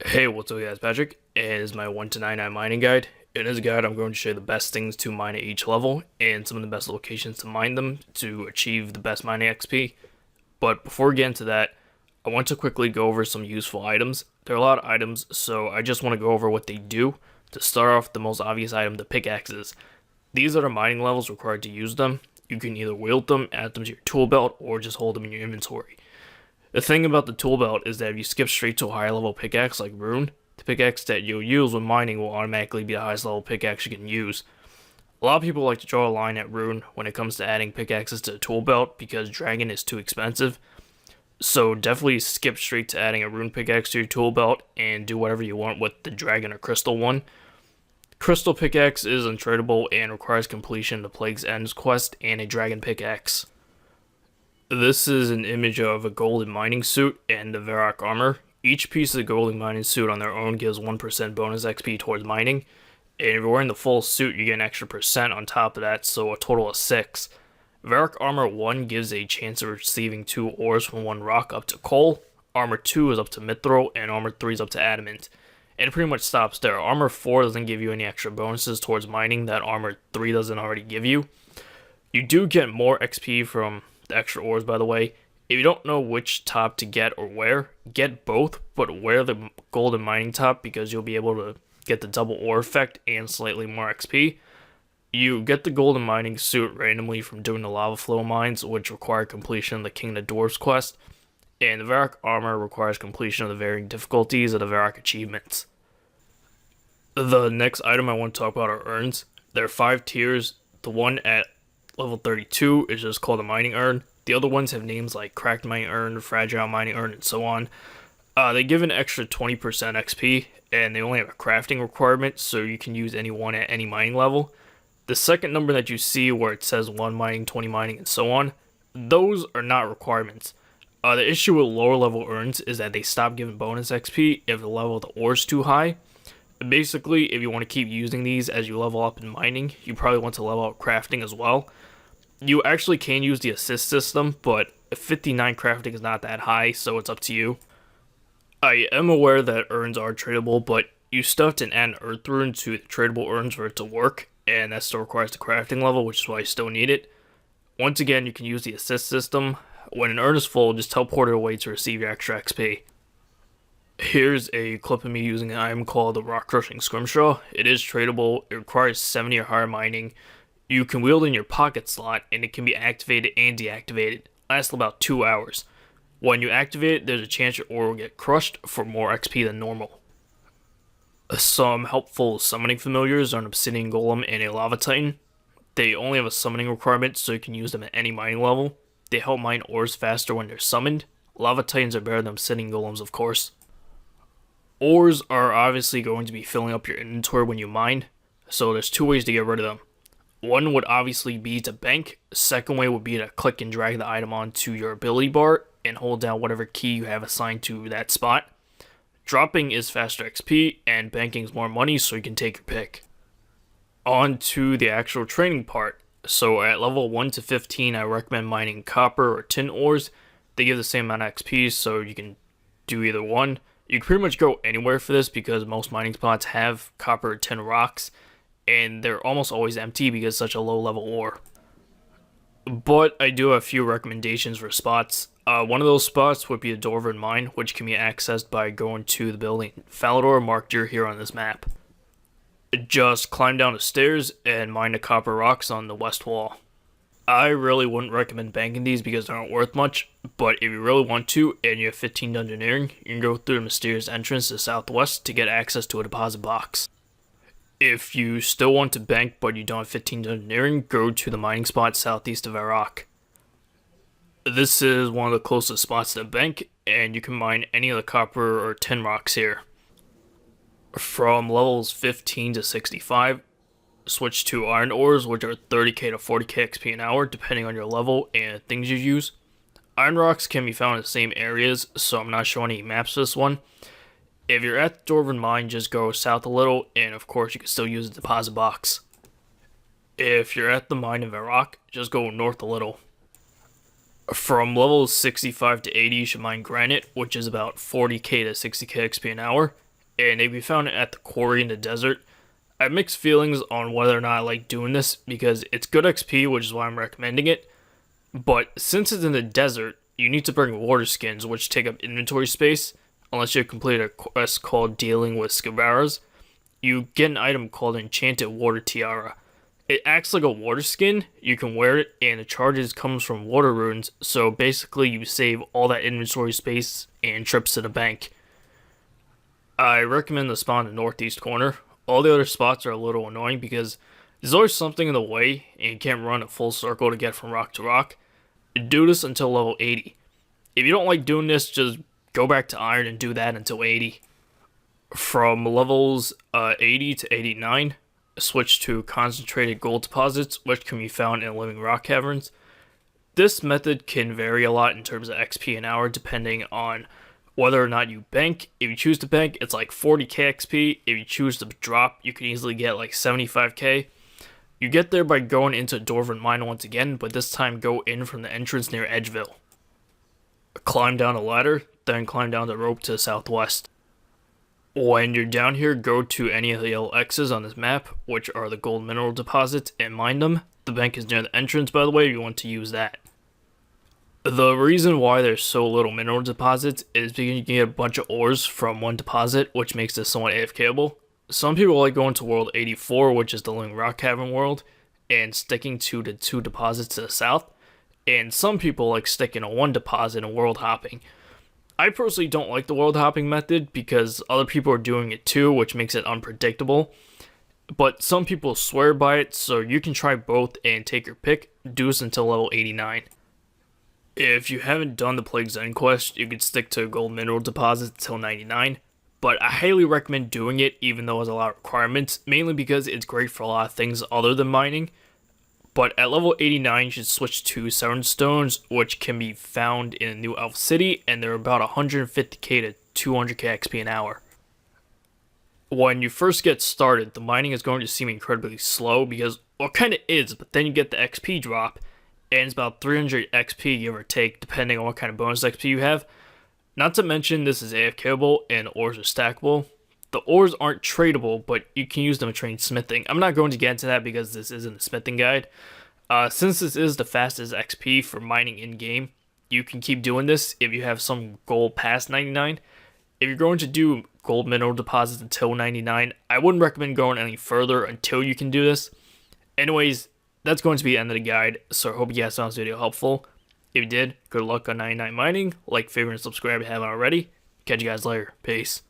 Hey, what's up guys, Patrick, and this is my 1 to 99 mining guide. In this guide, I'm going to show you the best things to mine at each level, and some of the best locations to mine them to achieve the best mining XP. But before we get into that, I want to quickly go over some useful items. There are a lot of items, so I just want to go over what they do. To start off, the most obvious item, the pickaxes. These are the mining levels required to use them. You can either wield them, add them to your tool belt, or just hold them in your inventory. The thing about the tool belt is that if you skip straight to a higher level pickaxe like Rune, the pickaxe that you'll use when mining will automatically be the highest level pickaxe you can use. A lot of people like to draw a line at Rune when it comes to adding pickaxes to the tool belt because Dragon is too expensive. So definitely skip straight to adding a Rune pickaxe to your tool belt and do whatever you want with the Dragon or Crystal one. Crystal pickaxe is untradeable and requires completion of the Plague's Ends quest and a Dragon pickaxe. This is an image of a golden mining suit and the Varrock armor. Each piece of the golden mining suit on their own gives 1% bonus XP towards mining. And if you're wearing the full suit, you get an extra percent on top of that, so a total of 6. Varrock armor 1 gives a chance of receiving 2 ores from 1 rock up to coal. Armor 2 is up to mithril, and armor 3 is up to adamant. And it pretty much stops there. Armor 4 doesn't give you any extra bonuses towards mining that armor 3 doesn't already give you. You do get more XP from the extra ores, by the way. If you don't know which top to get or wear, get both, but wear the golden mining top because you'll be able to get the double ore effect and slightly more XP. You get the golden mining suit randomly from doing the lava flow mines, which require completion of the King of the Dwarves quest, and the Varrock armor requires completion of the varying difficulties of the Varrock achievements. The next item I want to talk about are urns. There are 5 tiers. The one at level 32 is just called a mining urn. The other ones have names like cracked mining urn, fragile mining urn, and so on. They give an extra 20% XP, and they only have a crafting requirement, so you can use any one at any mining level. The second number that you see where it says 1 mining, 20 mining, and so on, those are not requirements. The issue with lower level urns is that they stop giving bonus XP if the level of the ore is too high. Basically, if you want to keep using these as you level up in mining, you probably want to level up crafting as well. You actually can use the assist system, but 59 crafting is not that high, so it's up to you. I am aware that urns are tradable, but you still have to add an earth rune to the tradable urns for it to work, and that still requires the crafting level, which is why you still need it. Once again, you can use the assist system. When an urn is full, just teleport it away to receive your extra XP. Here's a clip of me using an item called the Rock Crushing Scrimshaw. It is tradable, it requires 70 or higher mining. You can wield in your pocket slot, and it can be activated and deactivated. It lasts about 2 hours. When you activate it, there's a chance your ore will get crushed for more XP than normal. Some helpful summoning familiars are an Obsidian Golem and a Lava Titan. They only have a summoning requirement, so you can use them at any mining level. They help mine ores faster when they're summoned. Lava Titans are better than Obsidian Golems, of course. Ores are obviously going to be filling up your inventory when you mine, so there's 2 ways to get rid of them. One would obviously be to bank. Second way would be to click and drag the item onto your ability bar and hold down whatever key you have assigned to that spot. Dropping is faster XP and banking is more money, so you can take your pick. On to the actual training part. So at level 1 to 15, I recommend mining copper or tin ores. They give the same amount of XP, so you can do either one. You can pretty much go anywhere for this because most mining spots have copper or tin rocks, and they're almost always empty because it's such a low level ore. But I do have a few recommendations for spots. One of those spots would be the Dwarven Mine, which can be accessed by going to the building Falador marked here on this map. Just climb down the stairs and mine the copper rocks on the west wall. I really wouldn't recommend banking these because they aren't worth much, but if you really want to and you have 15 dungeoneering, you can go through the mysterious entrance to the southwest to get access to a deposit box. If you still want to bank but you don't have 15 dungeoneering, go to the mining spot southeast of Varrock. This is one of the closest spots to the bank, and you can mine any of the copper or tin rocks here. From levels 15 to 65, switch to iron ores, which are 30k to 40k XP an hour, depending on your level and things you use. Iron rocks can be found in the same areas, so I'm not showing any maps for this one. If you're at the Dwarven Mine, just go south a little, and of course you can still use the deposit box. If you're at the mine in Varrock, just go north a little. From levels 65 to 80, you should mine granite, which is about 40k to 60k XP an hour. and they can be found at the quarry in the desert. I have mixed feelings on whether or not I like doing this because it's good XP, which is why I'm recommending it. But since it's in the desert, you need to bring water skins, which take up inventory space, unless you complete a quest called Dealing with Scabaras. You get an item called Enchanted Water Tiara. It acts like a water skin, you can wear it, and the charges comes from water runes, so basically you save all that inventory space and trips to the bank. I recommend the spawn in the northeast corner. All the other spots are a little annoying because there's always something in the way and you can't run a full circle to get from rock to rock. Do this until level 80. If you don't like doing this, just go back to Iron and do that until 80. From levels 80 to 89, switch to concentrated gold deposits, which can be found in living rock caverns. This method can vary a lot in terms of XP an hour depending on whether or not you bank. If you choose to bank, it's like 40k XP. If you choose to drop, you can easily get like 75k. You get there by going into Dwarven Mine once again, but this time go in from the entrance near Edgeville. Climb down a ladder, then climb down the rope to the southwest. When you're down here, go to any of the yellow X's on this map, which are the gold mineral deposits, and mine them. The bank is near the entrance, by the way, if you want to use that. The reason why there's so little mineral deposits is because you can get a bunch of ores from one deposit, which makes this somewhat AFKable. Some people like going to World 84, which is the Living Rock Cavern world, and sticking to the 2 deposits to the south. And some people like sticking to 1 deposit and world hopping. I personally don't like the world hopping method because other people are doing it too, which makes it unpredictable. But some people swear by it, so you can try both and take your pick. Do this until level 89. If you haven't done the Plague's End quest, you could stick to gold mineral deposits until 99. But I highly recommend doing it even though it has a lot of requirements, mainly because it's great for a lot of things other than mining. But at level 89, you should switch to Seven Stones, which can be found in New Elf City, and they're about 150k to 200k XP an hour. When you first get started, the mining is going to seem incredibly slow because, well, it kind of is, but then you get the XP drop, and it's about 300 XP give or take, depending on what kind of bonus XP you have. Not to mention, this is AFKable, and ores are stackable. The ores aren't tradable, but you can use them to train smithing. I'm not going to get into that because this isn't a smithing guide. Since this is the fastest XP for mining in-game, you can keep doing this if you have some gold past 99. If you're going to do gold mineral deposits until 99, I wouldn't recommend going any further until you can do this. Anyways, that's going to be the end of the guide, so I hope you guys found this video helpful. If you did, good luck on 99 mining. Like, favorite, and subscribe if you haven't already. Catch you guys later. Peace.